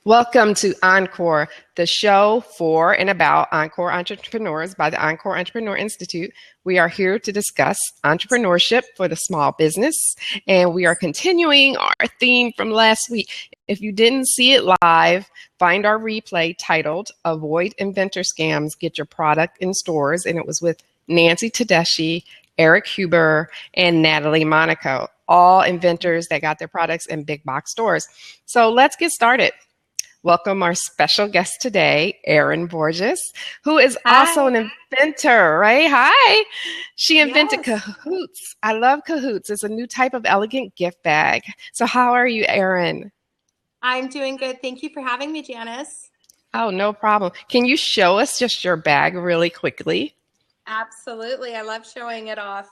Welcome to Encore, the show for and about Encore entrepreneurs by the Encore Entrepreneur Institute. We are here to discuss entrepreneurship for the small business, and we are continuing our theme from last week. If you didn't see it live, find our replay titled Avoid Inventor Scams, Get Your Product in Stores, and it was with Nancy Tedeschi, Eric Huber, and Natalie Monaco, all inventors that got their products in big box stores. So let's get started. Welcome our special guest today, Erin Borges, who is also an inventor, right? Hi. She invented Cahoots. I love Cahoots. It's a new type of elegant gift bag. So how are you, Erin? I'm doing good. Thank you for having me, Janice. Oh, no problem. Can you show us just your bag really quickly? Absolutely. I love showing it off.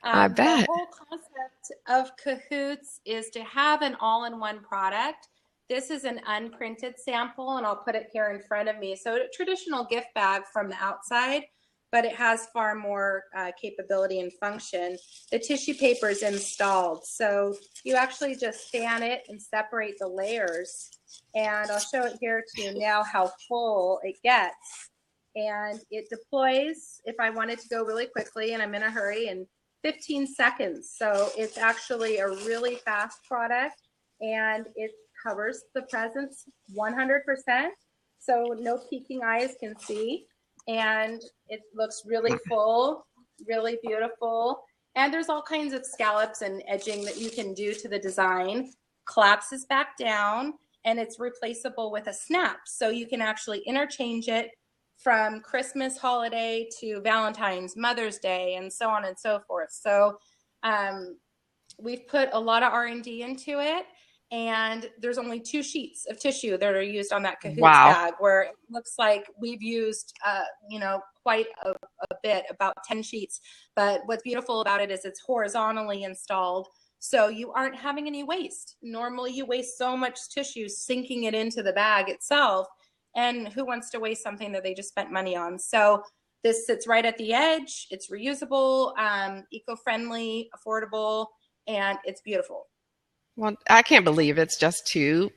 I bet. The whole concept of Cahoots is to have an all-in-one product. This is an unprinted sample, and I'll put it here in front of me. So a traditional gift bag from the outside, but it has far more capability and function. The tissue paper is installed. So you actually just fan it and separate the layers. And I'll show it here to you now how full it gets. And it deploys, if I wanted to go really quickly and I'm in a hurry, in 15 seconds. So it's actually a really fast product, and it covers the presents 100%. So no peeking eyes can see. And it looks really full, really beautiful. And there's all kinds of scallops and edging that you can do to the design. Collapses back down, and it's replaceable with a snap. So you can actually interchange it from Christmas holiday to Valentine's, Mother's Day, and so on and so forth. So we've put a lot of R&D into it. And there's only 2 sheets of tissue that are used on that Cahoots bag, where it looks like we've used, quite a bit, about 10 sheets. But what's beautiful about it is it's horizontally installed, so you aren't having any waste. Normally, you waste so much tissue sinking it into the bag itself, and who wants to waste something that they just spent money on? So this sits right at the edge. It's reusable, eco-friendly, affordable, and it's beautiful. Well, I can't believe it's just 2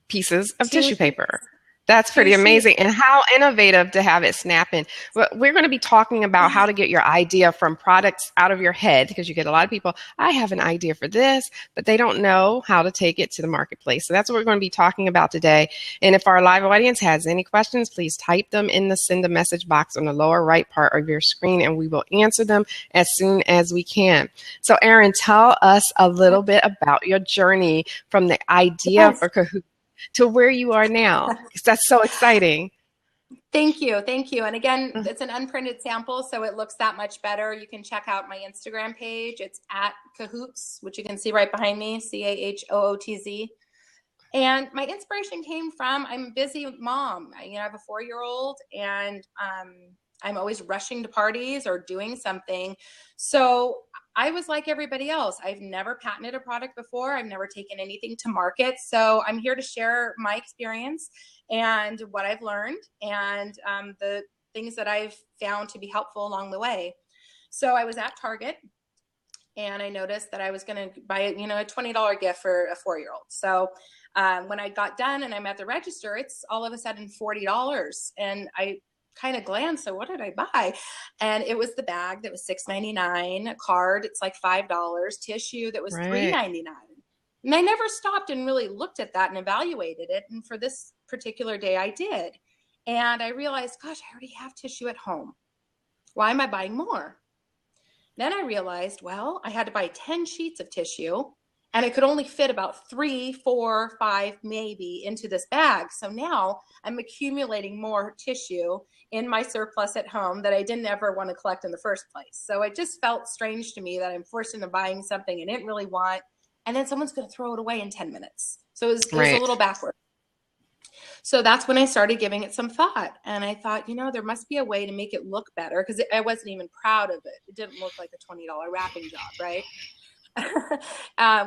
pieces of tissue paper. That's pretty amazing. And how innovative to have it snap in. We're going to be talking about how to get your idea from products out of your head, because you get a lot of people, I have an idea for this, but they don't know how to take it to the marketplace. So that's what we're going to be talking about today. And if our live audience has any questions, please type them in the send a message box on the lower right part of your screen, and we will answer them as soon as we can. So Erin, tell us a little bit about your journey from the idea for Kahoot to where you are now, because that's so exciting. Thank you. And again, it's an unprinted sample, so it looks that much better. You can check out my Instagram page. It's at Cahoots, which you can see right behind me, CAHOOTZ. And my inspiration came from, I'm a busy mom. I have a 4-year-old, and I'm always rushing to parties or doing something. So I was like everybody else. I've never patented a product before. I've never taken anything to market. So I'm here to share my experience and what I've learned, and the things that I've found to be helpful along the way. So I was at Target, and I noticed that I was going to buy a $20 gift for a 4-year-old. So when I got done and I'm at the register, it's all of a sudden $40. And I kind of glanced, so what did I buy? And it was the bag that was $6.99, a card, it's like $5, tissue that was $3.99. And I never stopped and really looked at that and evaluated it. And for this particular day, I did. And I realized, gosh, I already have tissue at home. Why am I buying more? Then I realized, well, I had to buy 10 sheets of tissue, and I could only fit about 3, 4, 5, maybe into this bag. So now I'm accumulating more tissue in my surplus at home that I didn't ever want to collect in the first place. So it just felt strange to me that I'm forced into buying something I didn't really want, and then someone's going to throw it away in 10 minutes. So it was a little backward. So that's when I started giving it some thought. And I thought, there must be a way to make it look better, because I wasn't even proud of it. It didn't look like a $20 wrapping job, right?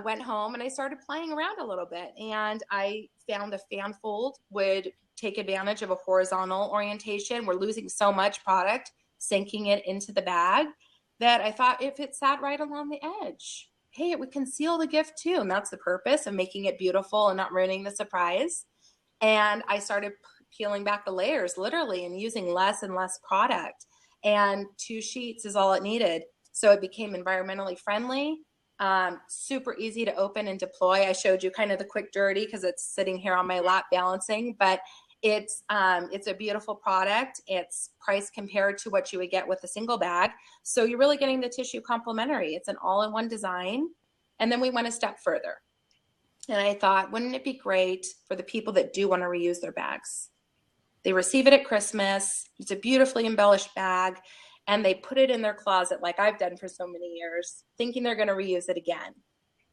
Went home and I started playing around a little bit, and I found a fan fold would take advantage of a horizontal orientation. We're losing so much product, sinking it into the bag, that I thought if it sat right along the edge, hey, it would conceal the gift too. And that's the purpose of making it beautiful and not ruining the surprise. And I started peeling back the layers literally and using less and less product. And 2 sheets is all it needed. So it became environmentally friendly, super easy to open and deploy. I showed you kind of the quick dirty because it's sitting here on my lap balancing, but it's a beautiful product. It's priced compared to what you would get with a single bag. So you're really getting the tissue complementary. It's an all-in-one design. And then we went a step further. And I thought, wouldn't it be great for the people that do want to reuse their bags? They receive it at Christmas. It's a beautifully embellished bag. And they put it in their closet like I've done for so many years, thinking they're going to reuse it again.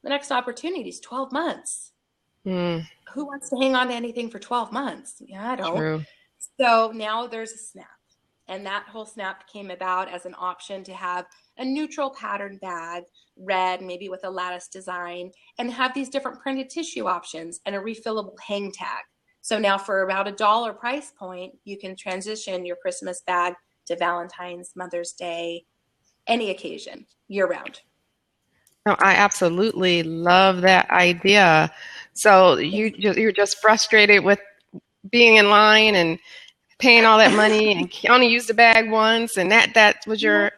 The next opportunity is 12 months. Mm, Who wants to hang on to anything for 12 months? Yeah, I don't. true. So now there's a snap. And that whole snap came about as an option to have a neutral pattern bag, red, maybe with a lattice design, and have these different printed tissue options and a refillable hang tag. So now for about $1 price point, you can transition your Christmas bag to Valentine's, Mother's Day, any occasion, year round. No, I absolutely love that idea. So you're just frustrated with being in line and paying all that money and only use the bag once, and that was your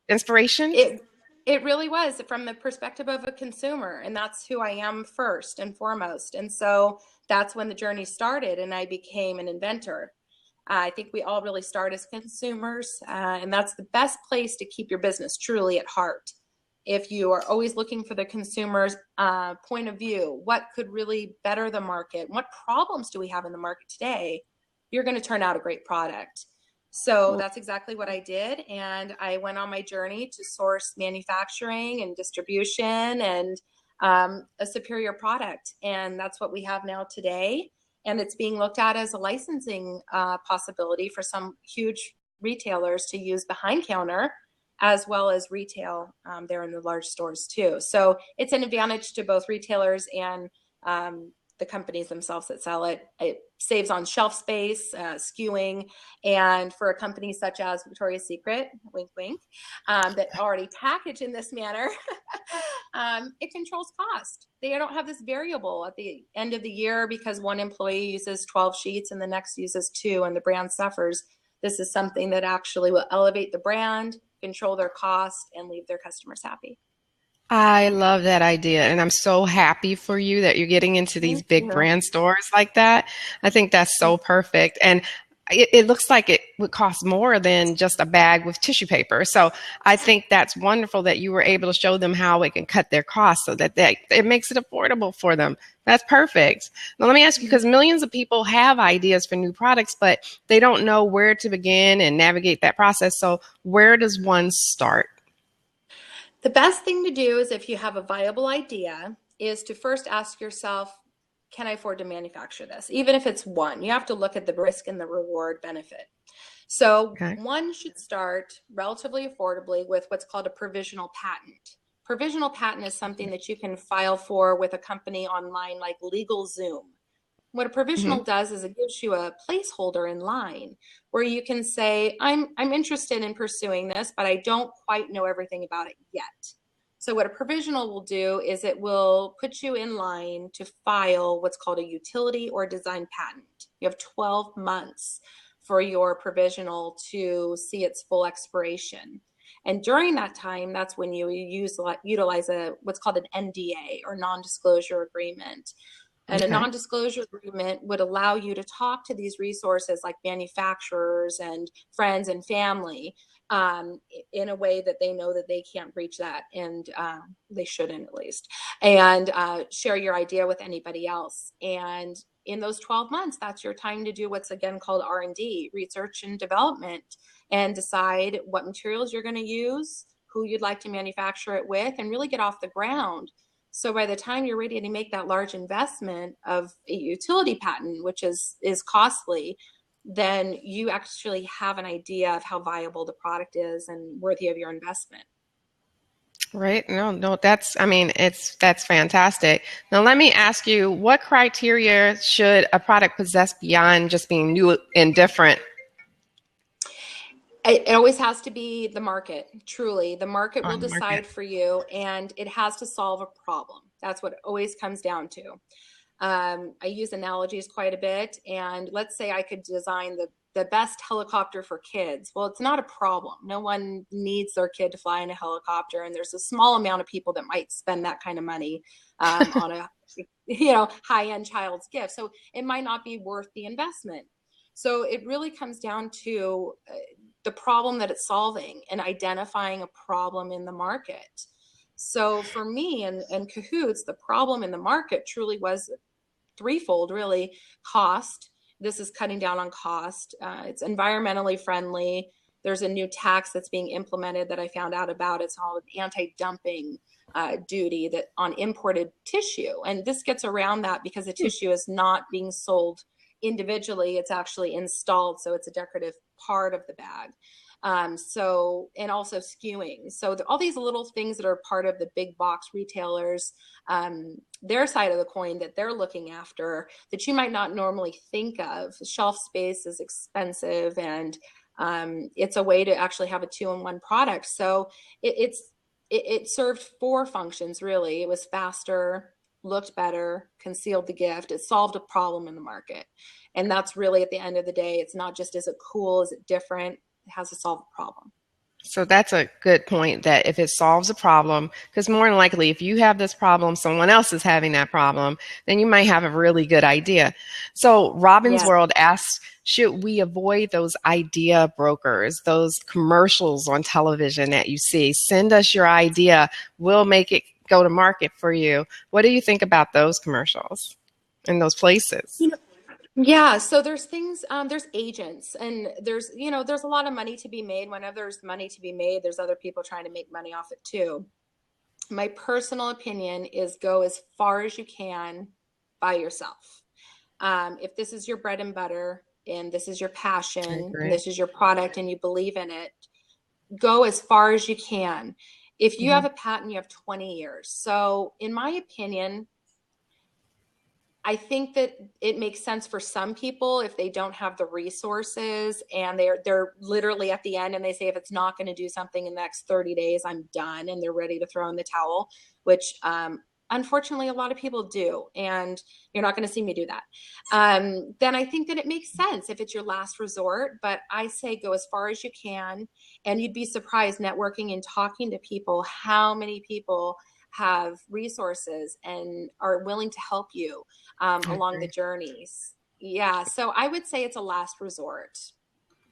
inspiration? It really was from the perspective of a consumer, and that's who I am first and foremost. And so that's when the journey started, and I became an inventor. I think we all really start as consumers, and that's the best place to keep your business truly at heart. If you are always looking for the consumer's point of view, what could really better the market? What problems do we have in the market today? You're going to turn out a great product. So that's exactly what I did. And I went on my journey to source manufacturing and distribution and a superior product. And that's what we have now today. And it's being looked at as a licensing possibility for some huge retailers to use behind counter, as well as retail there in the large stores too. So it's an advantage to both retailers and the companies themselves that sell it. It saves on shelf space, skewing, and for a company such as Victoria's Secret, wink, wink, that already package in this manner, it controls cost. They don't have this variable at the end of the year because one employee uses 12 sheets and the next uses 2 and the brand suffers. This is something that actually will elevate the brand, control their cost, and leave their customers happy. I love that idea, and I'm so happy for you that you're getting into these Thank big you. brand stores like that. I think that's so perfect. And it looks like it would cost more than just a bag with tissue paper. So I think that's wonderful that you were able to show them how it can cut their costs so that it makes it affordable for them. That's perfect. Now, let me ask you, because millions of people have ideas for new products, but they don't know where to begin and navigate that process. So where does one start? The best thing to do is if you have a viable idea is to first ask yourself, can I afford to manufacture this? Even if it's one, you have to look at the risk and the reward benefit. So Okay. one should start relatively affordably with what's called a provisional patent. Provisional patent is something that you can file for with a company online like LegalZoom. What a provisional does is it gives you a placeholder in line where you can say, I'm interested in pursuing this, but I don't quite know everything about it yet. So what a provisional will do is it will put you in line to file what's called a utility or design patent. You have 12 months for your provisional to see its full expiration. And during that time, that's when you utilize what's called an NDA or non-disclosure agreement. And a non-disclosure agreement would allow you to talk to these resources like manufacturers and friends and family in a way that they know that they can't breach that, and they shouldn't at least, and share your idea with anybody else. And in those 12 months, that's your time to do what's again called R&D, research and development, and decide what materials you're going to use, who you'd like to manufacture it with, and really get off the ground. So by the time you're ready to make that large investment of a utility patent, which is costly, then you actually have an idea of how viable the product is and worthy of your investment. Right. No, that's fantastic. Now, let me ask you, what criteria should a product possess beyond just being new and different? It always has to be the market. Truly, the market will On the market? decide for you, and it has to solve a problem. That's what it always comes down to. I use analogies quite a bit. And let's say I could design the best helicopter for kids. Well, it's not a problem. No one needs their kid to fly in a helicopter. And there's a small amount of people that might spend that kind of money on a high-end child's gift. So it might not be worth the investment. So it really comes down to the problem that it's solving and identifying a problem in the market. So for me and Cahoots, the problem in the market truly was threefold, really. Cost. This is cutting down on cost. It's environmentally friendly. There's a new tax that's being implemented that I found out about. It's called anti-dumping duty that on imported tissue. And this gets around that because the tissue is not being sold individually. It's actually installed. So it's a decorative part of the bag. And also skewing. So all these little things that are part of the big box retailers, their side of the coin that they're looking after that you might not normally think of. Shelf space is expensive, and it's a way to actually have a 2-in-1 product. So it served 4 functions, really. It was faster, looked better, concealed the gift. It solved a problem in the market. And that's really, at the end of the day, it's not just, is it cool? Is it different? It has to solve a problem. So that's a good point, that if it solves a problem, because more than likely, if you have this problem, someone else is having that problem, then you might have a really good idea. So Robin's World asks, should we avoid those idea brokers, those commercials on television that you see? Send us your idea. We'll make it go to market for you. What do you think about those commercials in those places? Yeah, so there's things, there's agents, and there's a lot of money to be made. Whenever there's money to be made, there's other people trying to make money off it too. My personal opinion is go as far as you can by yourself. If this is your bread and butter and this is your passion and this is your product and you believe in it, go as far as you can. If you have a patent, you have 20 years. So in my opinion, I think that it makes sense for some people if they don't have the resources and they're literally at the end and they say, if it's not going to do something in the next 30 days, I'm done, and they're ready to throw in the towel, which unfortunately a lot of people do, and you're not going to see me do that. Then I think that it makes sense if it's your last resort, but I say go as far as you can, and you'd be surprised networking and talking to people how many people have resources and are willing to help you along the journeys. Yeah. So I would say it's a last resort.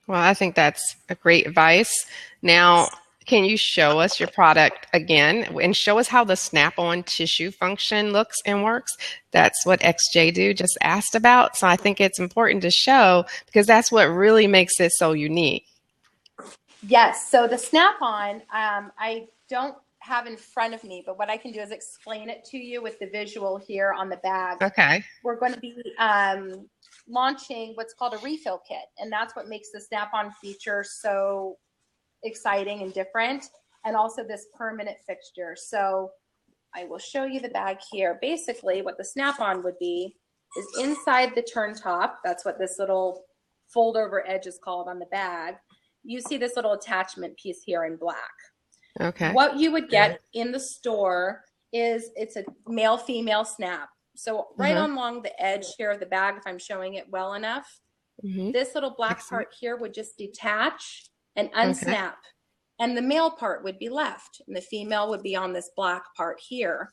Well, I think that's a great advice. Now, can you show us your product again and show us how the snap-on tissue function looks and works? That's what XJ just asked about. So I think it's important to show because that's what really makes it so unique. Yes. So the snap-on, I don't have in front of me, but what I can do is explain it to you with the visual here on the bag. Okay. We're going to be launching what's called a refill kit, and that's what makes the snap-on feature so exciting and different, and also this permanent fixture. So I will show you the bag here. Basically, what the snap-on would be is inside the turn top. That's what this little fold-over edge is called on the bag. You see this little attachment piece here in black. Okay. What you would get in the store is it's a male-female snap. So right along the edge here of the bag, if I'm showing it well enough, this little black part here would just detach and unsnap. And the male part would be left, and the female would be on this black part here.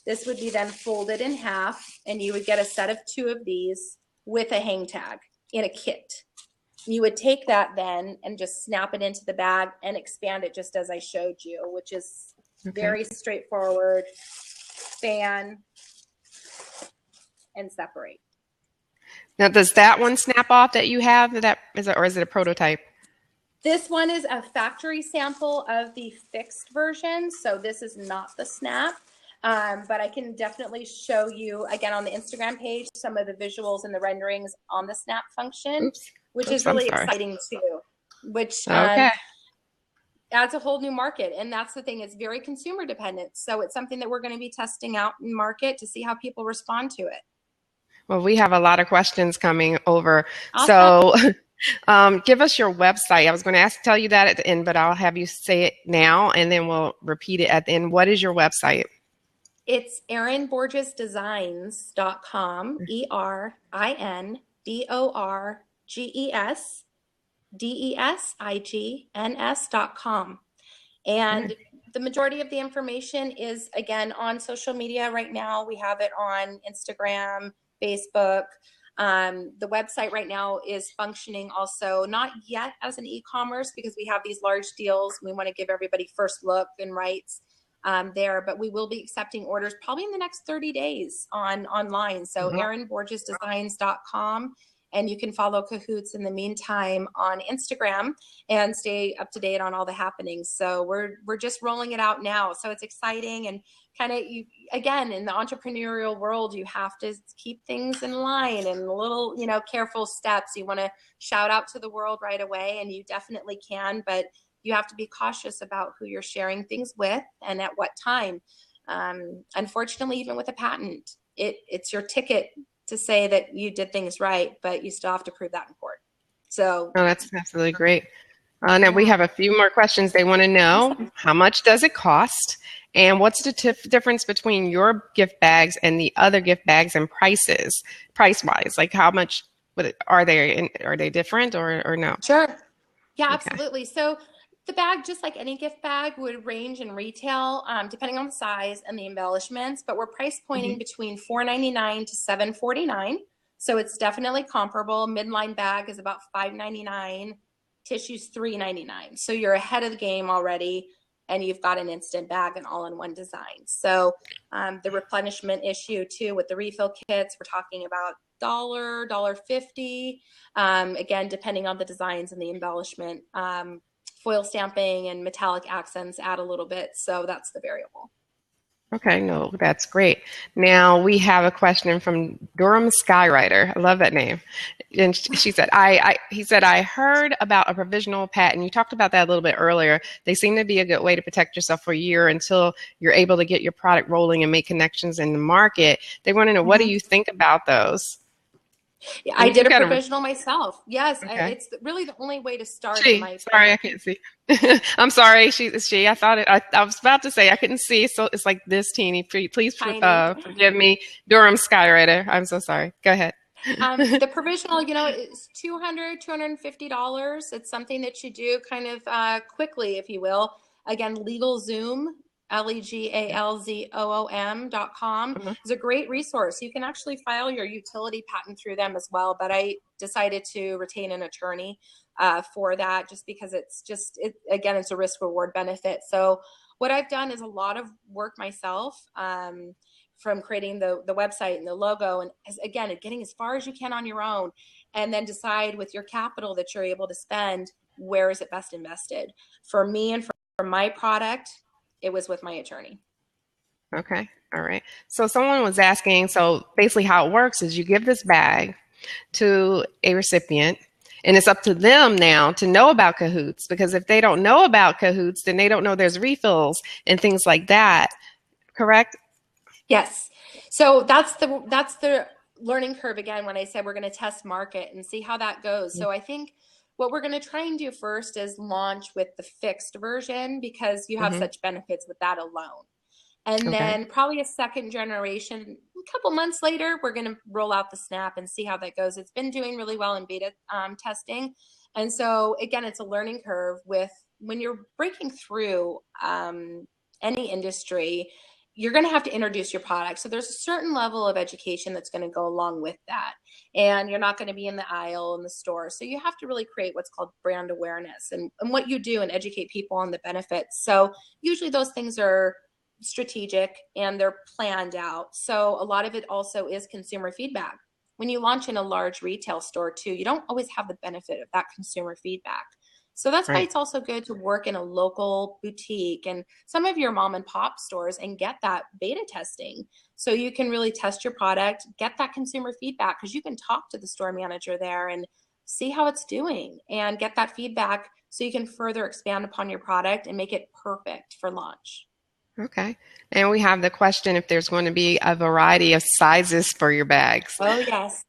This would be then folded in half, and you would get a set of 2 of these with a hang tag in a kit. You would take that then and just snap it into the bag and expand it just as I showed you, which is very straightforward. Fan and separate. Now, does that one snap off that you have? Or is it a prototype? This one is a factory sample of the fixed version. So this is not the snap. But I can definitely show you, again, on the Instagram page, some of the visuals and the renderings on the snap function. Which is really exciting too, which adds a whole new market. And that's the thing, it's very consumer dependent. So it's something that we're going to be testing out in market to see how people respond to it. Well, we have a lot of questions coming over. Awesome. So give us your website. I was going to tell you that at the end, but I'll have you say it now and then we'll repeat it at the end. What is your website? It's erinborgesdesigns.com, ErinBorgesDesigns.com. And the majority of the information is, again, on social media right now. We have it on Instagram, Facebook. The website right now is functioning also, not yet as an e-commerce because we have these large deals. We want to give everybody first look and rights there, but we will be accepting orders probably in the next 30 days online. So erinborgesdesigns.com. And you can follow Cahoots in the meantime on Instagram and stay up to date on all the happenings. So we're just rolling it out now. So it's exciting, and kind of, you again, in the entrepreneurial world, you have to keep things in line and little, careful steps. You want to shout out to the world right away, and you definitely can, but you have to be cautious about who you're sharing things with and at what time. Unfortunately, even with a patent, it's your ticket to say that you did things right, but you still have to prove that in court. So, that's absolutely great. Now we have a few more questions. They want to know, how much does it cost, and what's the difference between your gift bags and the other gift bags and prices, price-wise? Like, how much are they different or no? Sure. Yeah, absolutely. So the bag, just like any gift bag, would range in retail depending on the size and the embellishments, but we're price pointing between $4.99 to $7.49. So it's definitely comparable. Midline bag is about $5.99. Tissue's $3.99. So you're ahead of the game already, and you've got an instant bag and all-in-one design. So the replenishment issue too with the refill kits, we're talking about $1.50. Again, depending on the designs and the embellishment. Foil stamping and metallic accents add a little bit. So that's the variable. Okay, no, that's great. Now we have a question from Durham Skywriter. I love that name. And she said, he said, I heard about a provisional patent. You talked about that a little bit earlier. They seem to be a good way to protect yourself for a year until you're able to get your product rolling and make connections in the market. They want to know, what do you think about those? Yeah, I did a provisional myself. Yes, okay. It's really the only way to start. Sorry, I can't see. I'm sorry. She. I thought it. I was about to say I couldn't see. So it's like this teeny. Please forgive me, Durham Skywriter. I'm so sorry. Go ahead. The provisional, is $250. It's something that you do kind of quickly, if you will. Again, LegalZoom. LegalZoom.com is a great resource. You can actually file your utility patent through them as well, but I decided to retain an attorney for that just because it's a risk reward benefit. So what I've done is a lot of work myself from creating the website and the logo, and again, getting as far as you can on your own, and then decide with your capital that you're able to spend, where is it best invested. For me and for my product, it was with my attorney. Okay. All right. So someone was asking, so basically how it works is you give this bag to a recipient, and it's up to them now to know about Cahoots, because if they don't know about Cahoots, then they don't know there's refills and things like that. Correct? Yes. So that's the learning curve again when I said we're going to test market and see how that goes. So I think what we're going to try and do first is launch with the fixed version, because you have such benefits with that alone. And then probably a second generation, a couple months later, we're going to roll out the Snap and see how that goes. It's been doing really well in beta testing. And so again, it's a learning curve with when you're breaking through any industry, you're going to have to introduce your product. So there's a certain level of education that's going to go along with that. And you're not going to be in the aisle in the store. So you have to really create what's called brand awareness and what you do and educate people on the benefits. So usually those things are strategic and they're planned out. So a lot of it also is consumer feedback. When you launch in a large retail store too, you don't always have the benefit of that consumer feedback. So that's why it's also good to work in a local boutique and some of your mom and pop stores and get that beta testing. So you can really test your product, get that consumer feedback, because you can talk to the store manager there and see how it's doing and get that feedback so you can further expand upon your product and make it perfect for launch. Okay. And we have the question if there's going to be a variety of sizes for your bags. Oh, yes.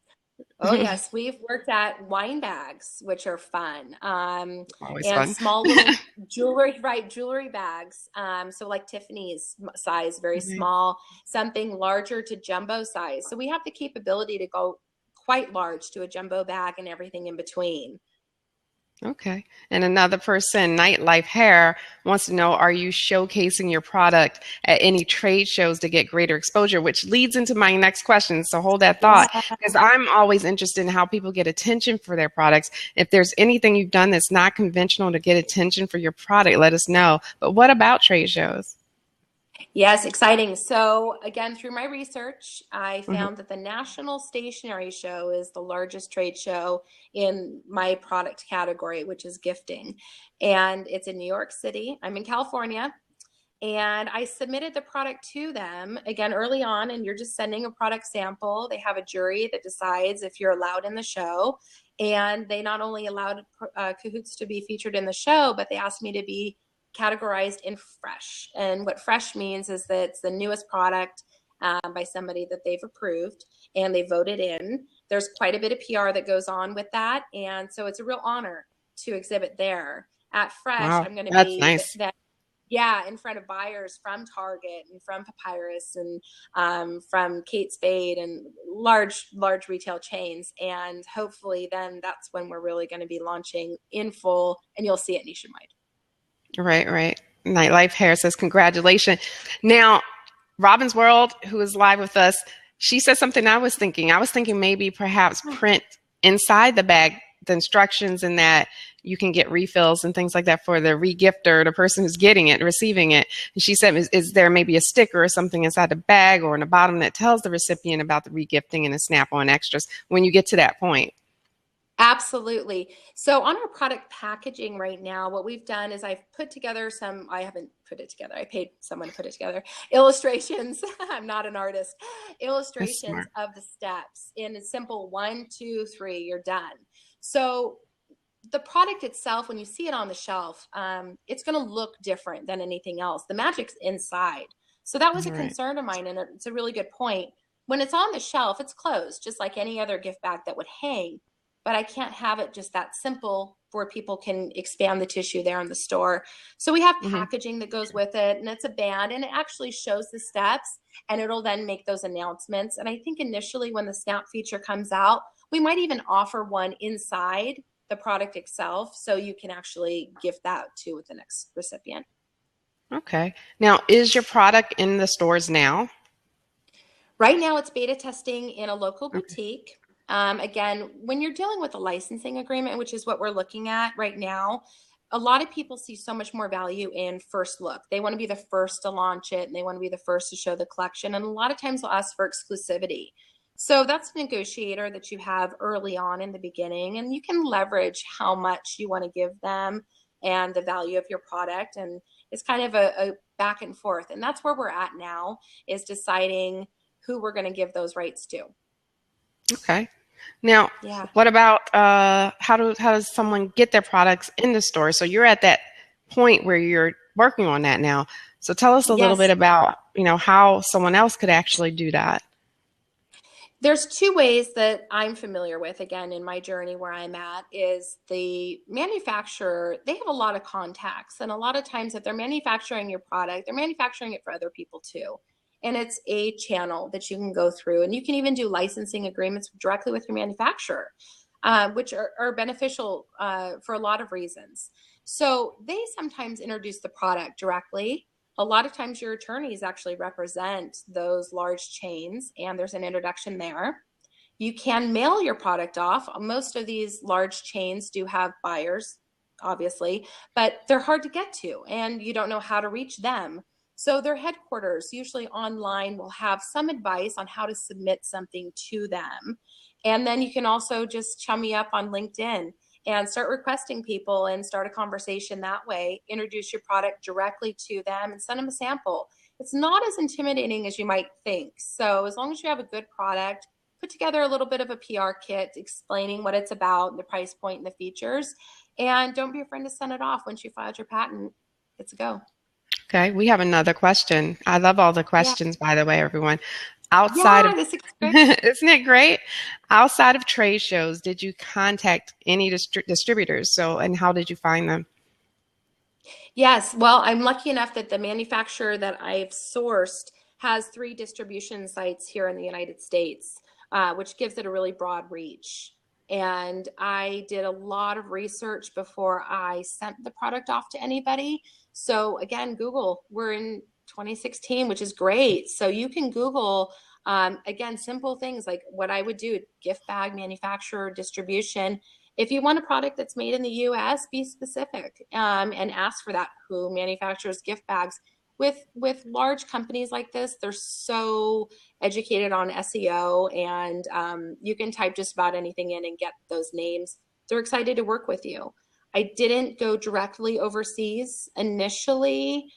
Oh yes, we've worked at wine bags, which are fun, Always and fun. small little jewelry, right? Jewelry bags. So like Tiffany's size, very Mhm. small, something larger to jumbo size. So we have the capability to go quite large to a jumbo bag and everything in between. Okay. And another person, Nightlife Hair, wants to know, are you showcasing your product at any trade shows to get greater exposure? Which leads into my next question. So hold that thought, Yeah. because I'm always interested in how people get attention for their products. If there's anything you've done that's not conventional to get attention for your product, let us know. But what about trade shows? Yes, exciting. So, again, through my research, I Hmm. found that the National Stationery Show is the largest trade show in my product category, which is gifting. And it's in New York City. I'm in California. And I submitted the product to them again early on, and you're just sending a product sample. They have a jury that decides if you're allowed in the show. And they not only allowed Cahoots to be featured in the show, but they asked me to be categorized in fresh. And what fresh means is that it's the newest product by somebody that they've approved and they voted in. There's quite a bit of PR that goes on with that. And so it's a real honor to exhibit there. At Fresh, Wow, I'm going to that's be nice. that yeah, in front of buyers from Target and from Papyrus and from Kate Spade and large retail chains. And hopefully, then that's when we're really going to be launching in full, and you'll see it nationwide. Right, right. Nightlife Hair says, congratulations. Now, Robin's World, who is live with us, she said something I was thinking. I was thinking maybe perhaps print inside the bag the instructions and that you can get refills and things like that for the regifter, the person who's getting it, receiving it. And she said, is there maybe a sticker or something inside the bag or in the bottom that tells the recipient about the regifting and the Snap-on extras when you get to that point? Absolutely. So on our product packaging right now, what we've done is I've put together some, I haven't put it together. I paid someone to put it together. Illustrations. I'm not an artist. That's Illustrations smart. of the steps in a simple 1, 2, 3, you're done. So the product itself, when you see it on the shelf, it's going to look different than anything else. The magic's inside. So that was a Right. concern of mine. And it's a really good point. When it's on the shelf, it's closed, just like any other gift bag that would hang, but I can't have it just that simple where people can expand the tissue there in the store. So we have Hmm. packaging that goes with it, and it's a band, and it actually shows the steps, and it'll then make those announcements. And I think initially when the Snap feature comes out, we might even offer one inside the product itself so you can actually gift that to the next recipient. Okay. Now, is your product in the stores now? Right now, it's beta testing in a local Okay. boutique. Again, when you're dealing with a licensing agreement, which is what we're looking at right now, a lot of people see so much more value in first look. They want to be the first to launch it and they want to be the first to show the collection. And a lot of times they'll ask for exclusivity. So that's a negotiator that you have early on in the beginning, and you can leverage how much you want to give them and the value of your product. And it's kind of a back and forth. And that's where we're at now, is deciding who we're going to give those rights to. Okay. Now, Yeah. what about how does someone get their products in the store? So you're at that point where you're working on that now. So tell us a little bit Yes. about, how someone else could actually do that. There's two ways that I'm familiar with, again, in my journey where I'm at, is the manufacturer, they have a lot of contacts. And a lot of times, if they're manufacturing your product, they're manufacturing it for other people too. And it's a channel that you can go through. And you can even do licensing agreements directly with your manufacturer, which are beneficial for a lot of reasons. So they sometimes introduce the product directly. A lot of times your attorneys actually represent those large chains and there's an introduction there. You can mail your product off. Most of these large chains do have buyers, obviously, but they're hard to get to and you don't know how to reach them. So their headquarters, usually online, will have some advice on how to submit something to them. And then you can also just chum me up on LinkedIn and start requesting people and start a conversation that way. Introduce your product directly to them and send them a sample. It's not as intimidating as you might think. So as long as you have a good product, put together a little bit of a PR kit explaining what it's about, the price point and the features, and don't be afraid to send it off once you filed your patent. It's a go. Okay, we have another question. I love all the Yeah. questions, by the way, everyone. outside Yeah, of, this is great. isn't it great? Outside of trade shows, did you contact any distributors? So, and how did you find them? Yes, well, I'm lucky enough that the manufacturer that I've sourced has 3 distribution sites here in the United States, which gives it a really broad reach. And I did a lot of research before I sent the product off to anybody. So again, Google, we're in 2016, which is great. So you can Google, again, simple things like what I would do, gift bag manufacturer, distribution. If you want a product that's made in the US, be specific, and ask for that. Who manufactures gift bags? With large companies like this, they're so educated on SEO, and you can type just about anything in and get those names. They're excited to work with you. I didn't go directly overseas initially.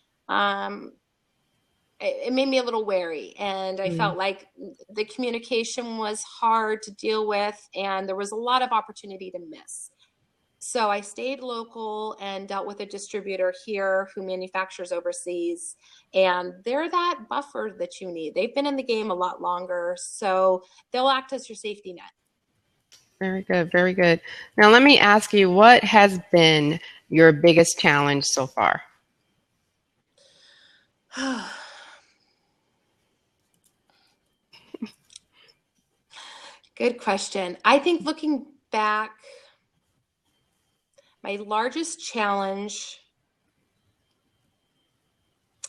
It made me a little wary, and I Mm. felt like the communication was hard to deal with, and there was a lot of opportunity to miss. So I stayed local and dealt with a distributor here who manufactures overseas, and they're that buffer that you need. They've been in the game a lot longer, so they'll act as your safety net. Very good, very good. Now, let me ask you, what has been your biggest challenge so far? Good question. I think looking back, my largest challenge,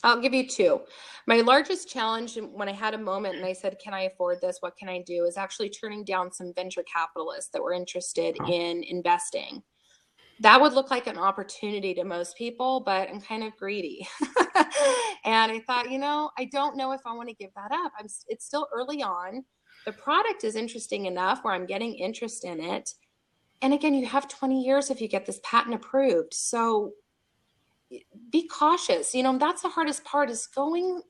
I'll give you 2. My largest challenge when I had a moment and I said, can I afford this? What can I do? Is actually turning down some venture capitalists that were interested Oh, in investing. That would look like an opportunity to most people, but I'm kind of greedy. And I thought, I don't know if I want to give that up. It's still early on. The product is interesting enough where I'm getting interest in it. And again, you have 20 years if you get this patent approved. So be cautious. That's the hardest part, is going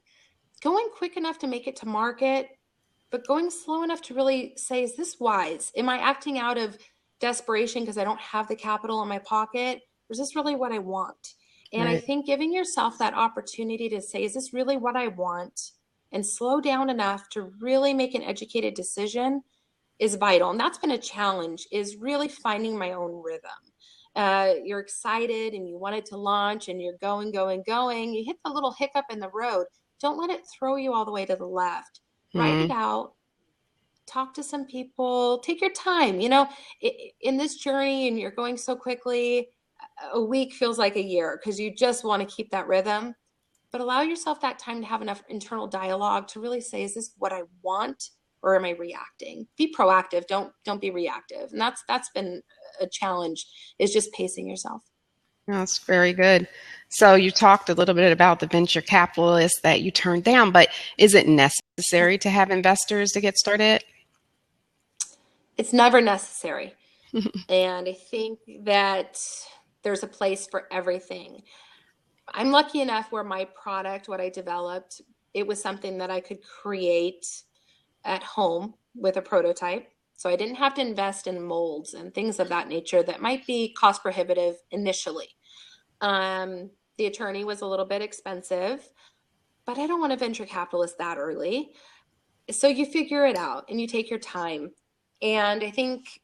quick enough to make it to market, but going slow enough to really say, is this wise? Am I acting out of desperation because I don't have the capital in my pocket? Or is this really what I want? And I right. think giving yourself that opportunity to say, is this really what I want? And slow down enough to really make an educated decision is vital. And that's been a challenge, is really finding my own rhythm. You're excited and you want it to launch and you're going, going, going. You hit the little hiccup in the road. Don't let it throw you all the way to the left. Write it Hmm. out, talk to some people, take your time. In this journey, and you're going so quickly, a week feels like a year because you just want to keep that rhythm. But allow yourself that time to have enough internal dialogue to really say, is this what I want, or am I reacting? Be proactive. Don't be reactive. And that's been a challenge, is just pacing yourself. That's very good. So you talked a little bit about the venture capitalists that you turned down, but is it necessary to have investors to get started? It's never necessary. And I think that there's a place for everything. I'm lucky enough where my product, what I developed, it was something that I could create at home with a prototype. So I didn't have to invest in molds and things of that nature that might be cost prohibitive initially. The attorney was a little bit expensive, but I don't want a venture capitalist that early. So you figure it out and you take your time. And I think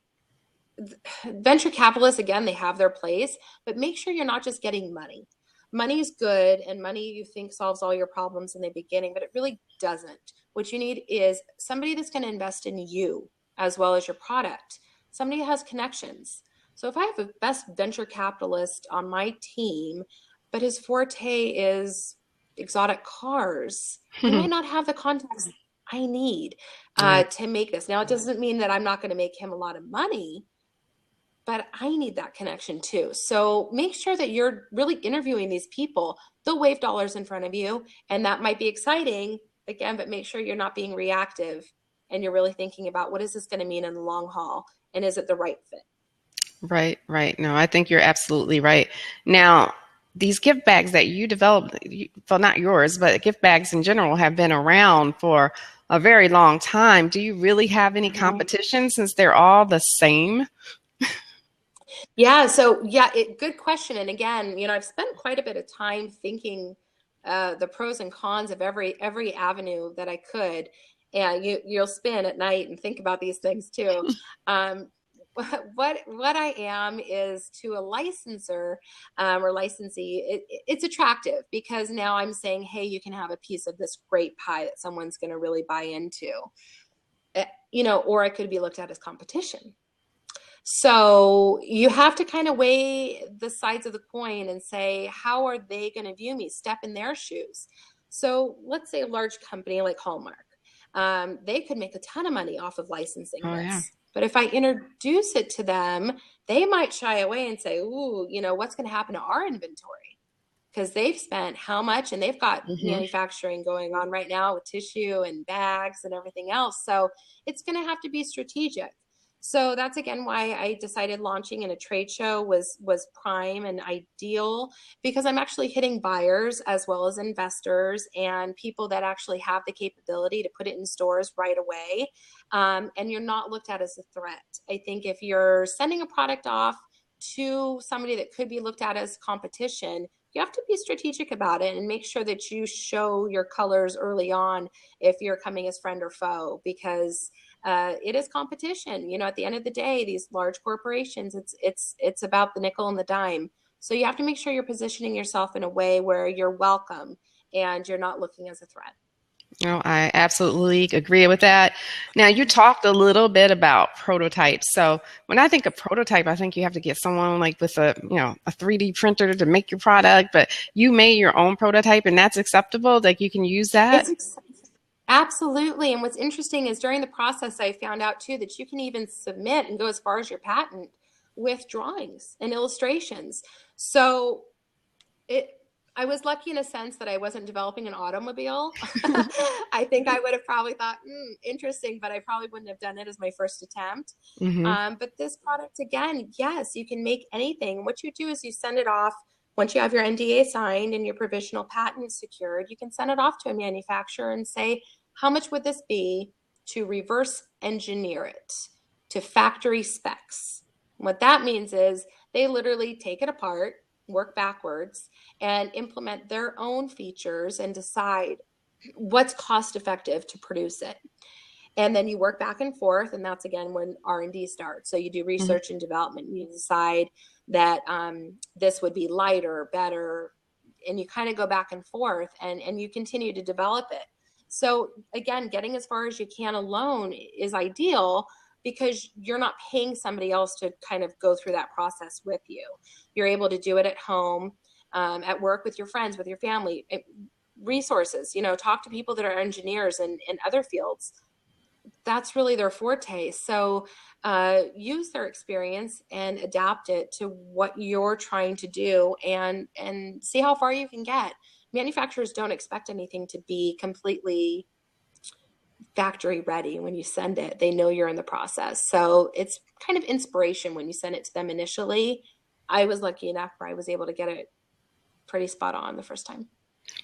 venture capitalists, again, they have their place, but make sure you're not just getting money. Money is good, and money you think solves all your problems in the beginning, but it really doesn't. What you need is somebody that's going to invest in you as well as your product, somebody who has connections. So if I have a best venture capitalist on my team, but his forte is exotic cars, he might not have the contacts I need Right. to make this. Now, it doesn't mean that I'm not going to make him a lot of money, but I need that connection too. So make sure that you're really interviewing these people. They'll wave dollars in front of you, and that might be exciting again, but make sure you're not being reactive and you're really thinking about, what is this going to mean in the long haul? And is it the right fit? Right, right. No, I think you're absolutely right. Now, these gift bags that you developed, well, not yours, but gift bags in general have been around for a very long time. Do you really have any Mhm. competition since they're all the same? Yeah. So yeah, good question. And again, I've spent quite a bit of time thinking the pros and cons of every avenue that I could. and you'll spin at night and think about these things too. Um, what I am is to a licensor or licensee, it's attractive because now I'm saying, hey, you can have a piece of this great pie that someone's going to really buy into, or it could be looked at as competition. So you have to kind of weigh the sides of the coin and say, how are they going to view me? Step in their shoes. So let's say a large company like Hallmark, they could make a ton of money off of licensing this. Yeah. But if I introduce it to them, they might shy away and say, ooh, what's going to happen to our inventory? Because they've spent how much, and they've got manufacturing going on right now with tissue and bags and everything else. So it's going to have to be strategic. So that's again why I decided launching in a trade show was prime and ideal, because I'm actually hitting buyers as well as investors and people that actually have the capability to put it in stores right away. And you're not looked at as a threat. I think if you're sending a product off to somebody that could be looked at as competition, you have to be strategic about it and make sure that you show your colors early on if you're coming as friend or foe, because it is competition. At the end of the day, these large corporations, it's about the nickel and the dime. So you have to make sure you're positioning yourself in a way where you're welcome and you're not looking as a threat. No, I absolutely agree with that. Now, you talked a little bit about prototypes. So when I think of prototype, I think you have to get someone like with a 3D printer to make your product, but you made your own prototype and that's acceptable. Like you can use that. Absolutely. And what's interesting is during the process, I found out too that you can even submit and go as far as your patent with drawings and illustrations. So I was lucky in a sense that I wasn't developing an automobile. I think I would have probably thought, interesting, but I probably wouldn't have done it as my first attempt. But this product, again, yes, you can make anything. What you do is you send it off. Once you have your NDA signed and your provisional patent secured, you can send it off to a manufacturer and say, how much would this be to reverse engineer it to factory specs? What that means is they literally take it apart, work backwards, and implement their own features and decide what's cost effective to produce it. And then you work back and forth, and that's again when R&D starts. So you do research and development. You decide that this would be lighter, better, and you kind of go back and forth, and you continue to develop it. So again, getting as far as you can alone is ideal, because you're not paying somebody else to kind of go through that process with you. You're able to do it at home, at work, with your friends, with your family. Resources, talk to people that are engineers and in other fields. That's really their forte. So use their experience and adapt it to what you're trying to do, and see how far you can get. Manufacturers don't expect anything to be completely factory ready when you send it. They know you're in the process. So it's kind of inspiration when you send it to them initially. I was lucky enough where I was able to get it pretty spot on the first time.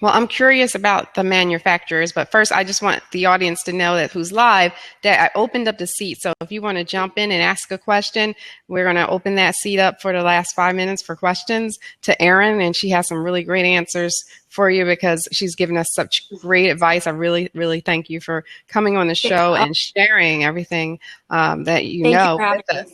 Well, I'm curious about the manufacturers, but first I just want the audience to know that who's live, that I opened up the seat. So if you want to jump in and ask a question, we're going to open that seat up for the last 5 minutes for questions to Erin, and she has some really great answers for you because she's given us such great advice. I really, really thank you for coming on the show and sharing everything that you know with us.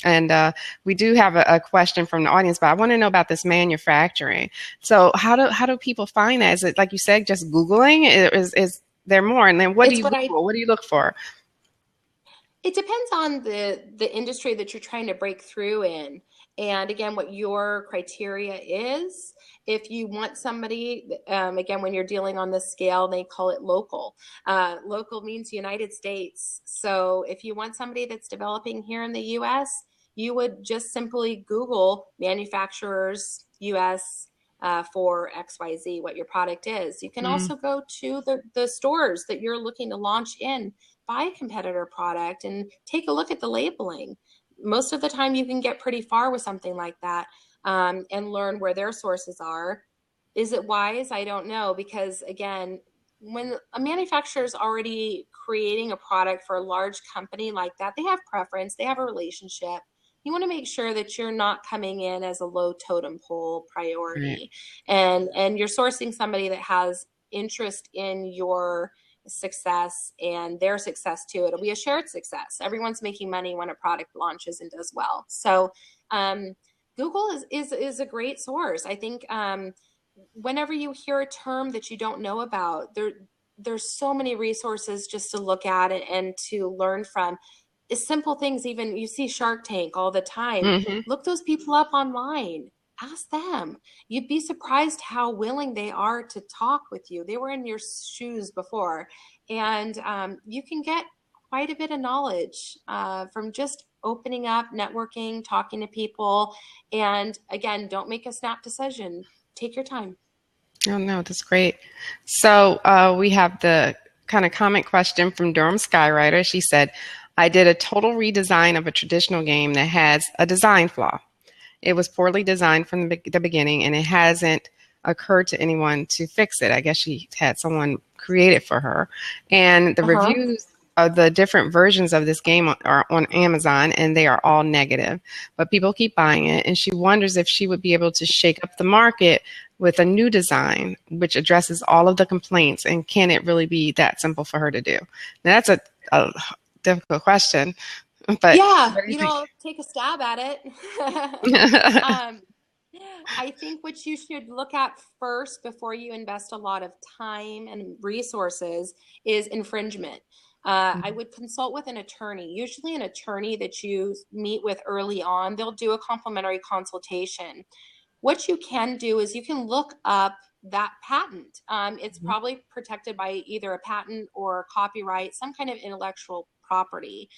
And we do have a question from the audience, but I want to know about this manufacturing. So how do people find that? Is it, like you said, just Googling? Is there more? And then what do you look for? It depends on the industry that you're trying to break through in. And again, what your criteria is. If you want somebody, again, when you're dealing on this scale, they call it local. Local means United States. So if you want somebody that's developing here in the U.S., you would just simply Google manufacturers U.S. For XYZ, what your product is. You can also go to the stores that you're looking to launch in, buy a competitor product, and take a look at the labeling. Most of the time you can get pretty far with something like that, and learn where their sources are. Is it wise? I don't know, because again, when a manufacturer is already creating a product for a large company like that, they have preference, they have a relationship. You want to make sure that you're not coming in as a low totem pole priority, and you're sourcing somebody that has interest in your success and their success too. It'll be a shared success. Everyone's making money when a product launches and does well. So Google is a great source. I think whenever you hear a term that you don't know about, there's so many resources just to look at and to learn from. It's simple things. Even you see Shark Tank all the time. Mm-hmm. Look those people up online. Ask them. You'd be surprised how willing they are to talk with you. They were in your shoes before, and you can get quite a bit of knowledge from just opening up, networking, talking to people. And again, don't make a snap decision. Take your time. Oh, no, that's great. So we have the kind of comment question from Durham Skywriter. She said, I did a total redesign of a traditional game that has a design flaw. It was poorly designed from the beginning, and it hasn't occurred to anyone to fix it. I guess she had someone create it for her. And the reviews of the different versions of this game are on Amazon, and they are all negative. But people keep buying it, and she wonders if she would be able to shake up the market with a new design, which addresses all of the complaints, and can it really be that simple for her to do? Now, that's a difficult question. But yeah, I'll take a stab at it. I think what you should look at first before you invest a lot of time and resources is infringement. I would consult with an attorney, usually an attorney that you meet with early on. They'll do a complimentary consultation. What you can do is you can look up that patent. It's probably protected by either a patent or copyright, some kind of intellectual property.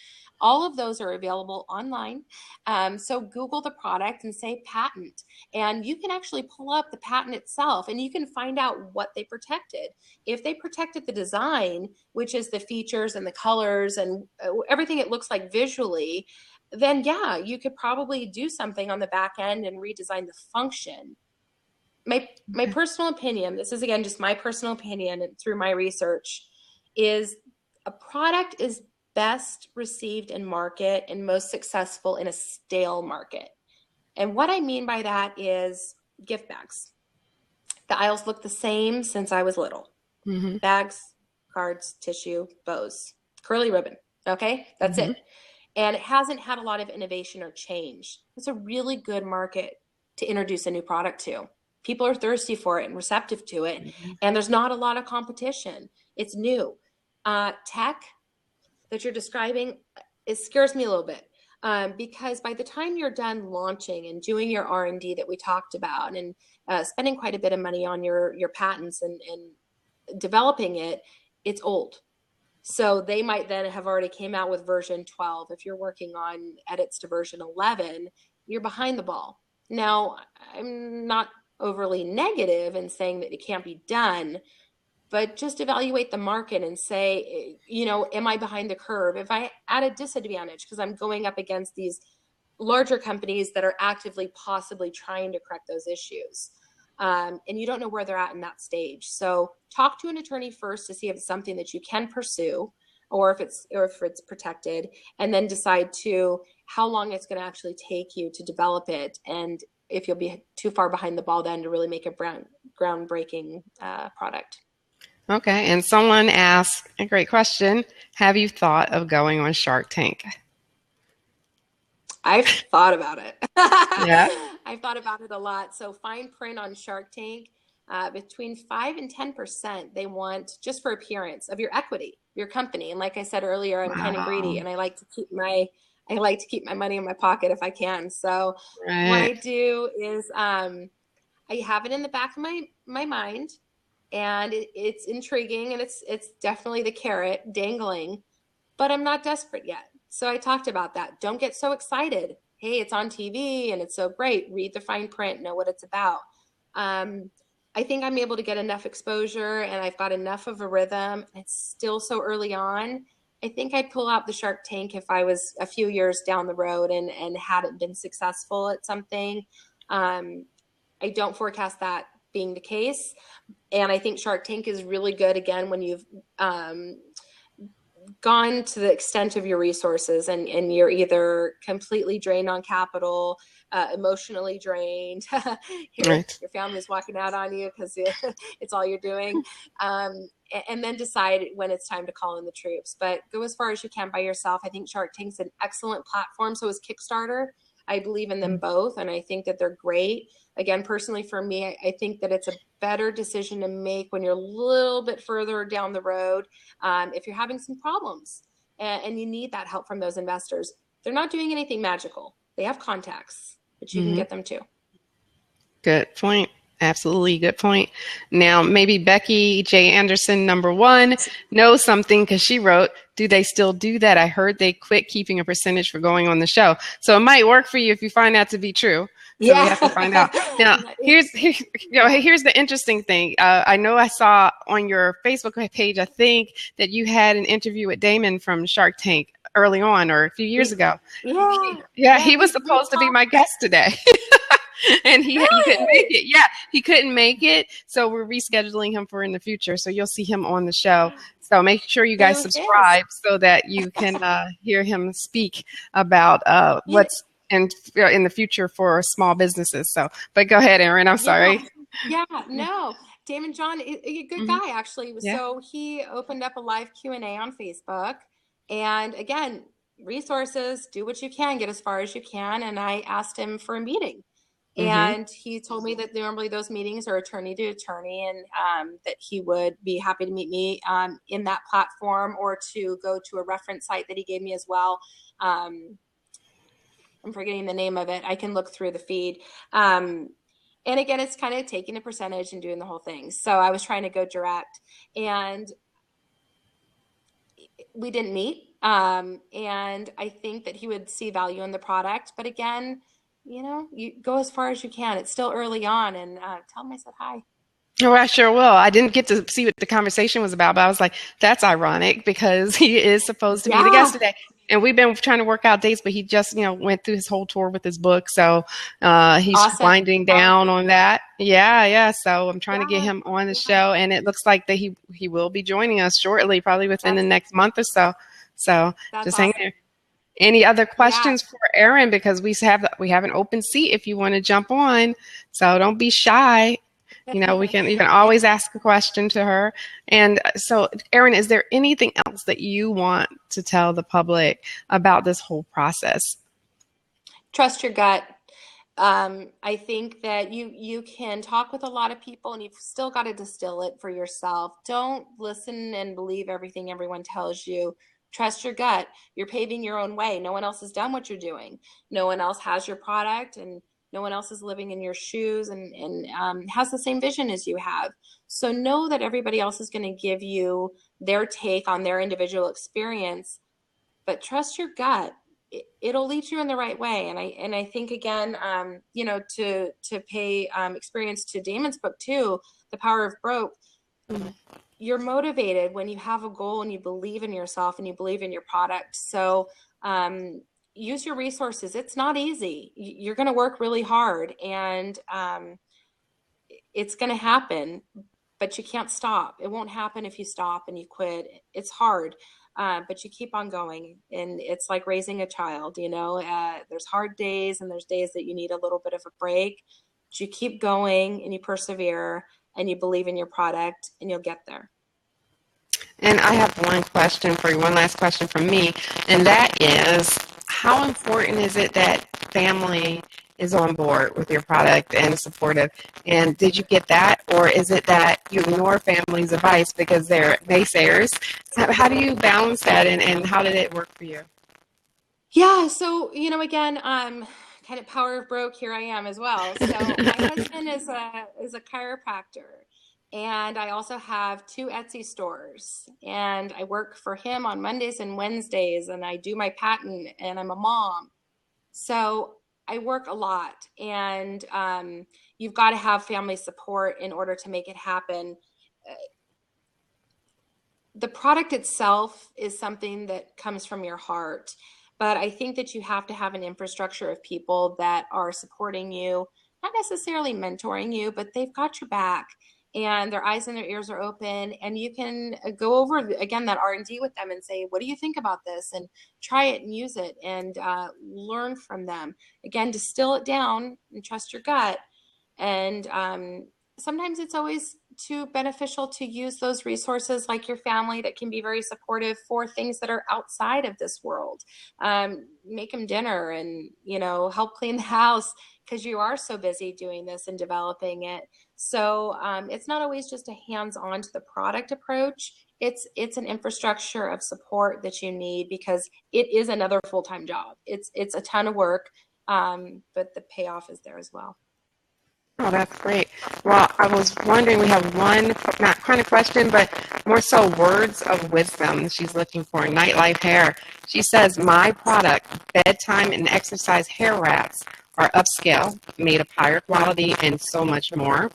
All of those are available online. So Google the product and say patent, and you can actually pull up the patent itself and you can find out what they protected. If they protected the design, which is the features and the colors and everything it looks like visually, then yeah, you could probably do something on the back end and redesign the function. My personal opinion, this is again just my personal opinion and through my research, is a product is best received in market and most successful in a stale market. And what I mean by that is gift bags. The aisles look the same since I was little. Bags, cards, tissue, bows, curly ribbon. Okay, that's it. And it hasn't had a lot of innovation or change. It's a really good market to introduce a new product to. People are thirsty for it and receptive to it. And there's not a lot of competition. It's new. Tech that you're describing, it scares me a little bit because by the time you're done launching and doing your R&D that we talked about and spending quite a bit of money on your patents and developing it, it's old. So they might then have already came out with version 12. If you're working on edits to version 11, you're behind the ball. Now, I'm not overly negative in saying that it can't be done, but just evaluate the market and say, am I behind the curve? If I at a disadvantage because I'm going up against these larger companies that are actively possibly trying to correct those issues. And you don't know where they're at in that stage. So talk to an attorney first to see if it's something that you can pursue or if it's protected, and then decide to how long it's going to actually take you to develop it. And if you'll be too far behind the ball then to really make a groundbreaking product. Okay. And someone asked a great question. Have you thought of going on Shark Tank? I've thought about it. Yeah. I've thought about it a lot. So fine print on Shark Tank, between 5 and 10% they want just for appearance of your equity, your company. And like I said earlier, I'm kind of greedy and I like to keep my money in my pocket if I can. So what I do is I have it in the back of my mind, and it's intriguing and it's definitely the carrot dangling, but I'm not desperate yet. So I talked about that. Don't get so excited. Hey, it's on TV and it's so great. Read the fine print, know what it's about. I think I'm able to get enough exposure and I've got enough of a rhythm. It's still so early on. I think I'd pull out the Shark Tank if I was a few years down the road and hadn't been successful at something. I don't forecast that being the case. And I think Shark Tank is really good, again, when you've gone to the extent of your resources and you're either completely drained on capital, emotionally drained, your family's walking out on you because it's all you're doing, and then decide when it's time to call in the troops. But go as far as you can by yourself. I think Shark Tank's an excellent platform. So is Kickstarter. I believe in them both, and I think that they're great. Again, personally for me, I think that it's a better decision to make when you're a little bit further down the road, if you're having some problems and you need that help from those investors. They're not doing anything magical. They have contacts, but you can get them too. Good point. Absolutely. Good point. Now, maybe Becky J. Anderson, number 1, knows something because she wrote, do they still do that? I heard they quit keeping a percentage for going on the show. So it might work for you if you find that to be true. So we have to find out. Now, here's the interesting thing. I know I saw on your Facebook page, I think, that you had an interview with Damon from Shark Tank early on or a few years ago. Yeah, he was supposed to be my guest today. And he couldn't make it. Yeah, he couldn't make it. So we're rescheduling him for in the future. So you'll see him on the show. So make sure you guys subscribe so that you can hear him speak about what's in the future for small businesses. So, but go ahead, Erin. I'm sorry. Yeah, no. Damon John, a good guy, actually. Yeah. So he opened up a live Q&A on Facebook. And again, resources, do what you can, get as far as you can. And I asked him for a meeting. And he told me that normally those meetings are attorney to attorney, and that he would be happy to meet me in that platform or to go to a reference site that he gave me as well. I'm forgetting the name of it. I can look through the feed. And again, it's kind of taking a percentage and doing the whole thing. So I was trying to go direct, and we didn't meet. And I think that he would see value in the product. But again, you go as far as you can. It's still early on, and tell him I said hi. Oh, I sure will. I didn't get to see what the conversation was about, but I was like, that's ironic because he is supposed to be the guest today. And we've been trying to work out dates, but he just, went through his whole tour with his book. So he's winding down on that. Yeah. So I'm trying to get him on the show, and it looks like that he will be joining us shortly, probably within the next month or so. So just hang there. Any other questions for Erin? Because we have an open seat if you want to jump on. So don't be shy. You can always ask a question to her. And so, Erin, is there anything else that you want to tell the public about this whole process? Trust your gut. I think that you can talk with a lot of people, and you've still got to distill it for yourself. Don't listen and believe everything everyone tells you. Trust your gut. You're paving your own way. No one else has done what you're doing. No one else has your product, and no one else is living in your shoes and has the same vision as you have. So know that everybody else is going to give you their take on their individual experience, but trust your gut. It'll lead you in the right way. And I think, again, to pay experience to Damon's book too, The Power of Broke. You're motivated when you have a goal and you believe in yourself and you believe in your product. So use your resources. It's not easy. You're going to work really hard, and it's going to happen, but you can't stop. It won't happen if you stop and you quit. It's hard, but you keep on going. And it's like raising a child, there's hard days and there's days that you need a little bit of a break, but you keep going and you persevere and you believe in your product, and you'll get there. And I have one question for you, one last question from me, and that is, how important is it that family is on board with your product and supportive? And did you get that, or is it that you ignore family's advice because they're naysayers? How do you balance that, and how did it work for you? Yeah, so, again, kind of power of broke, here I am as well. So my husband is a chiropractor, and I also have 2 Etsy stores, and I work for him on Mondays and Wednesdays, and I do my patent, and I'm a mom. So I work a lot, and you've got to have family support in order to make it happen. The product itself is something that comes from your heart. But I think that you have to have an infrastructure of people that are supporting you, not necessarily mentoring you, but they've got your back, and their eyes and their ears are open, and you can go over, again, that R&D with them and say, what do you think about this? And try it and use it, and learn from them. Again, distill it down and trust your gut. And sometimes it's always to beneficial to use those resources like your family that can be very supportive for things that are outside of this world. Make them dinner and, you know, help clean the house because you are so busy doing this and developing it. So it's not always just a hands-on to the product approach. It's an infrastructure of support that you need because it is another full-time job. It's a ton of work, but the payoff is there as well. Oh, that's great. Well, I was wondering, we have one, not kind of question, but more so words of wisdom she's looking for. Nightlife Hair. She says, my product, bedtime and exercise hair wraps, are upscale, made of higher quality, and so much more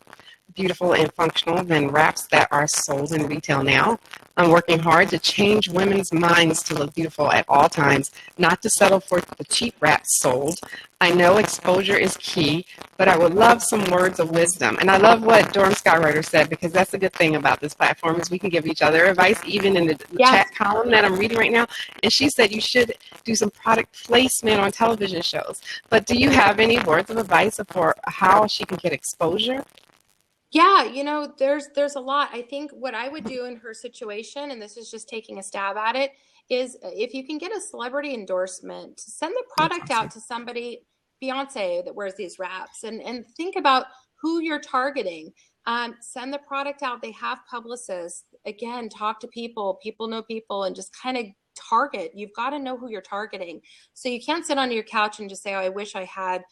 beautiful and functional than wraps that are sold in retail now. I'm working hard to change women's minds to look beautiful at all times, not to settle for the cheap wraps sold. I know exposure is key, but I would love some words of wisdom. And I love what Durham Skywriter said, because that's the good thing about this platform is we can give each other advice, even in the chat column that I'm reading right now. And she said you should do some product placement on television shows. But do you have any words of advice for how she can get exposure? Yeah, you know, there's a lot. I think what I would do in her situation, and this is just taking a stab at it, is if you can get a celebrity endorsement, send the product out to somebody, Beyonce, that wears these wraps, and think about who you're targeting. Send the product out. They have publicists. Again, talk to people. People know people, and just kind of target. You've got to know who you're targeting. So you can't sit on your couch and just say, oh, I wish I had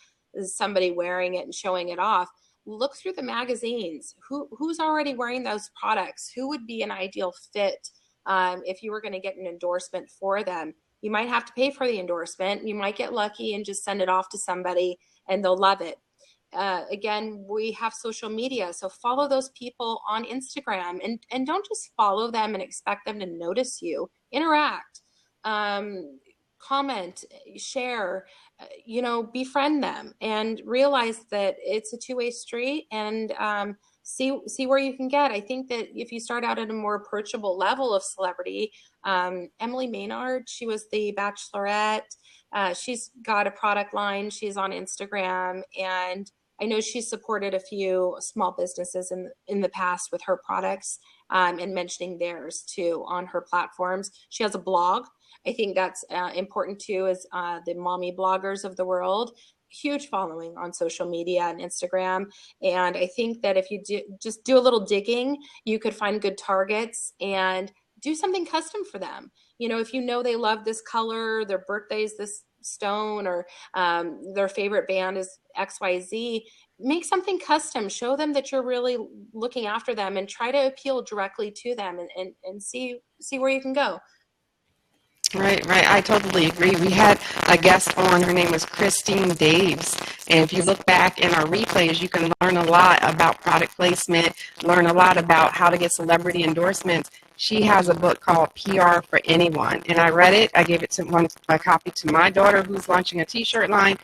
somebody wearing it and showing it off. Look through the magazines. Who's already wearing those products? Who would be an ideal fit if you were going to get an endorsement for them? You might have to pay for the endorsement. You might get lucky and just send it off to somebody and they'll love it. Again, we have social media, so follow those people on Instagram and don't just follow them and expect them to notice you. Interact. Comment, share, you know, befriend them and realize that it's a two-way street and see where you can get. I think that if you start out at a more approachable level of celebrity, Emily Maynard, she was the Bachelorette. She's got a product line. She's on Instagram, and I know she's supported a few small businesses in the past with her products and mentioning theirs too on her platforms. She has a blog. I think that's important too, is the mommy bloggers of the world. Huge following on social media and Instagram. And I think that if you just do a little digging, you could find good targets and do something custom for them. You know, if you know they love this color, their birthday's this stone, or their favorite band is XYZ, make something custom. Show them that you're really looking after them and try to appeal directly to them and see where you can go. Right. I totally agree. We had a guest on, her name was Christine Daves, and if you look back in our replays, you can learn a lot about product placement, learn a lot about how to get celebrity endorsements. She has a book called PR for Anyone, and I read it. I gave it to a copy to my daughter who's launching a t-shirt line.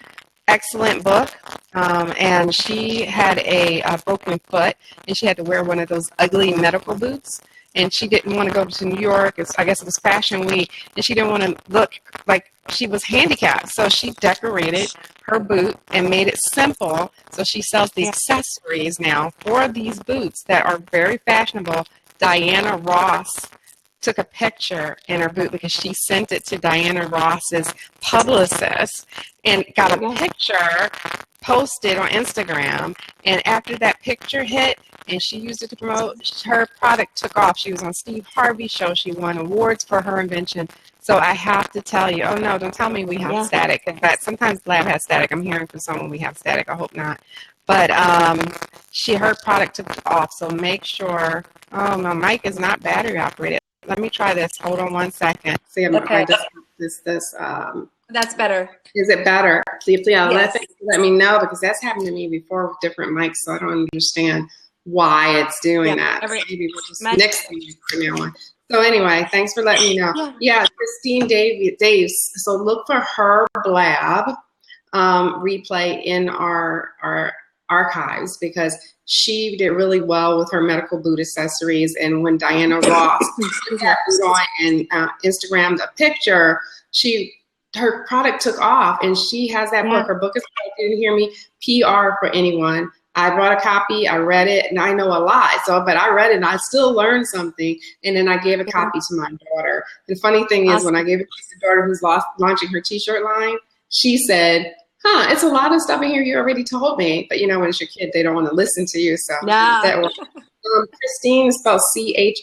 Excellent book. And she had a broken foot, and she had to wear one of those ugly medical boots. And she didn't want to go to New York. I guess it was Fashion Week. And she didn't want to look like she was handicapped. So she decorated her boot and made it simple. So she sells the accessories now for these boots that are very fashionable. Diana Ross took a picture in her boot because she sent it to Diana Ross's publicist and got a picture posted on Instagram. And after that picture hit, and she used it to promote, her product took off. She was on Steve Harvey's show. She won awards for her invention. So I have to tell you, oh no, don't tell me we have static. In fact, sometimes Lab has static. I'm hearing from someone we have static. I hope not. But her product took off. So make sure, oh, my mic is not battery operated. Let me try this. Hold on one second. See, I just That's better. Is it better? Please, let me know, because that's happened to me before with different mics, so I don't understand why it's doing that. Maybe we'll just next time premiere one. So anyway, thanks for letting me know. Yeah, Christine Daves. So look for her blab replay in our archives, because she did really well with her medical boot accessories. And when Diana Ross put that boot on and Instagrammed a picture, her product took off, and she has that book. Her book is called, didn't hear me, PR for Anyone. I brought a copy, I read it, and I know a lot. But I read it and I still learned something. And then I gave a copy to my daughter. The funny thing is, when I gave it to my daughter who's launching her t-shirt line, she said, it's a lot of stuff in here you already told me. But when it's your kid, they don't want to listen to you. So that works. Christine is spelled Chrisistine,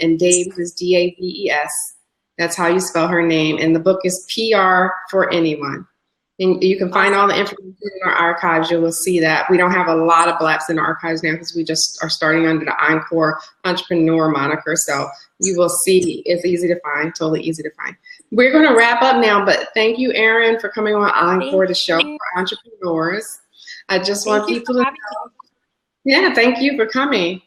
and Dave is Daves. That's how you spell her name. And the book is PR for Anyone. And you can find all the information in our archives. You will see that. We don't have a lot of BLAPs in our archives now because we just are starting under the Encore Entrepreneur moniker. So you will see it's easy to find, totally easy to find. We're going to wrap up now, but thank you, Erin, for coming on Encore, the show for entrepreneurs. I just want people to know. Yeah, thank you for coming.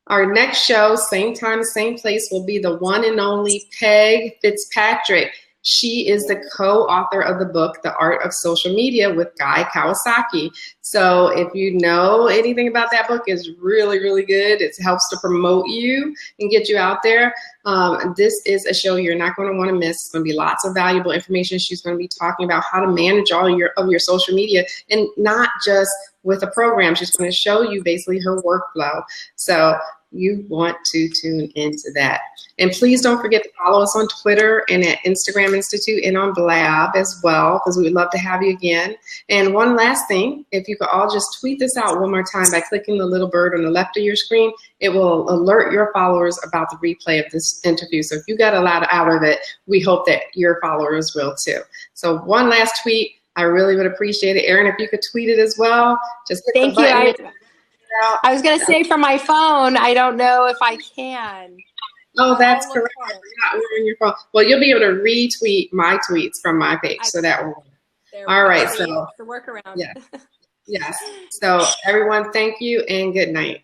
Our next show, same time, same place, will be the one and only Peg Fitzpatrick. She is the co-author of the book, The Art of Social Media with Guy Kawasaki. So if you know anything about that book, it's really, really good. It helps to promote you and get you out there. This is a show you're not going to want to miss. It's going to be lots of valuable information. She's going to be talking about how to manage all of your social media, and not just with a program. She's going to show you basically her workflow. So you want to tune into that. And please don't forget to follow us on Twitter and at Instagram Institute and on Blab as well, because we would love to have you again. And one last thing, if you could all just tweet this out one more time by clicking the little bird on the left of your screen, it will alert your followers about the replay of this interview. So if you got a lot out of it, we hope that your followers will too. So one last tweet, I really would appreciate it. Erin, if you could tweet it as well, just hit the button. I was going to say from my phone, I don't know if I can. Oh, that's correct. You're not wearing your phone. Well, you'll be able to retweet my tweets from my page, so that will. All right, so the workaround. Yes. So everyone, thank you and good night.